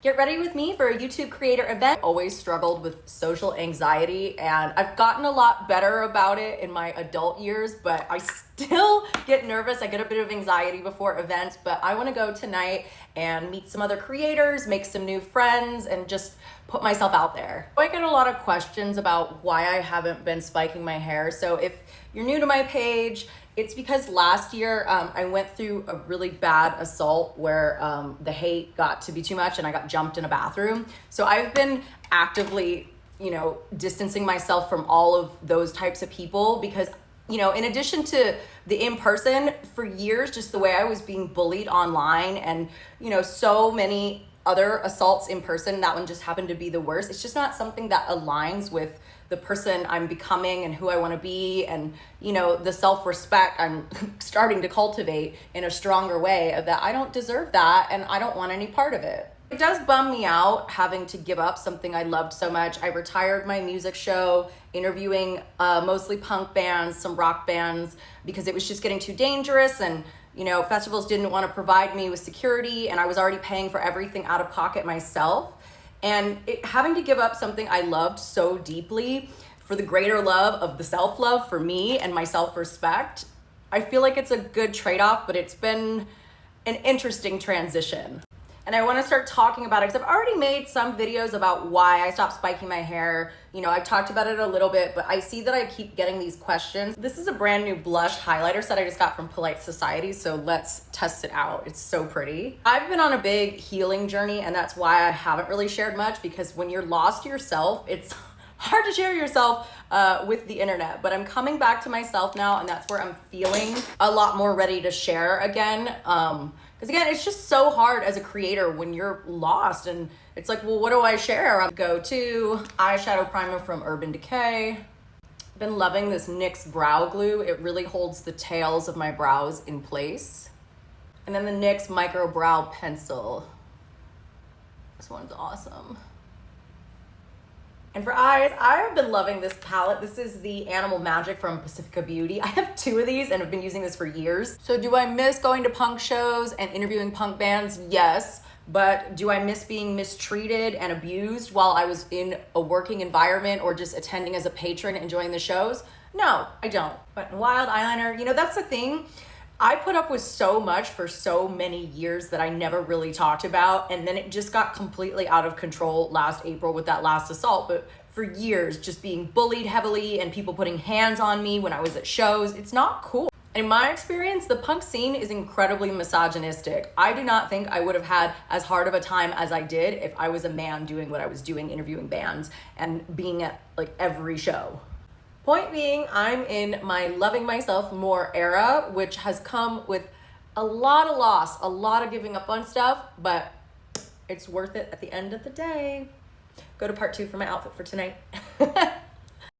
Get ready with me for a YouTube creator event. Always struggled with social anxiety, and I've gotten a lot better about it in my adult years, but I still get nervous. I get a bit of anxiety before events, but I want to go tonight and meet some other creators, make some new friends, and just put myself out there. I get a lot of questions about why I haven't been spiking my hair. So if you're new to my page, it's because last year I went through a really bad assault where the hate got to be too much and I got jumped in a bathroom. So I've been actively, distancing myself from all of those types of people because, in addition to the in-person, for years, just the way I was being bullied online and, so many other assaults in person, that one just happened to be the worst. It's just not something that aligns with the person I'm becoming and who I want to be, and the self-respect I'm starting to cultivate in a stronger way of that I don't deserve that and I don't want any part of it. It does bum me out having to give up something I loved so much. I retired my music show, interviewing mostly punk bands, some rock bands, because it was just getting too dangerous, and festivals didn't want to provide me with security, and I was already paying for everything out of pocket myself. And having to give up something I loved so deeply for the greater love of the self-love for me and my self-respect, I feel like it's a good trade-off, but it's been an interesting transition. And I want to start talking about it because I've already made some videos about why I stopped spiking my hair. I've talked about it a little bit, but I see that I keep getting these questions. This is a brand new blush highlighter set I just got from Polite Society, so let's test it out. It's so pretty. I've been on a big healing journey, and that's why I haven't really shared much, because when you're lost to yourself, it's hard to share yourself with the internet. But I'm coming back to myself now, and that's where I'm feeling a lot more ready to share again. Because again, it's just so hard as a creator when you're lost and it's like, well, what do I share? I go to eyeshadow primer from Urban Decay. I've been loving this NYX brow glue. It really holds the tails of my brows in place. And then the NYX micro brow pencil. This one's awesome. And for eyes, I've been loving this palette. This is the Animal Magic from Pacifica Beauty. I have 2 of these and I've been using this for years. So do I miss going to punk shows and interviewing punk bands? Yes. But do I miss being mistreated and abused while I was in a working environment or just attending as a patron, enjoying the shows? No, I don't. But wild eyeliner, that's the thing. I put up with so much for so many years that I never really talked about. And then it just got completely out of control last April with that last assault. But for years, just being bullied heavily and people putting hands on me when I was at shows, it's not cool. In my experience, the punk scene is incredibly misogynistic. I do not think I would have had as hard of a time as I did if I was a man doing what I was doing, interviewing bands and being at every show. Point being, I'm in my loving myself more era, which has come with a lot of loss, a lot of giving up on stuff, but it's worth it at the end of the day. Go to part 2 for my outfit for tonight.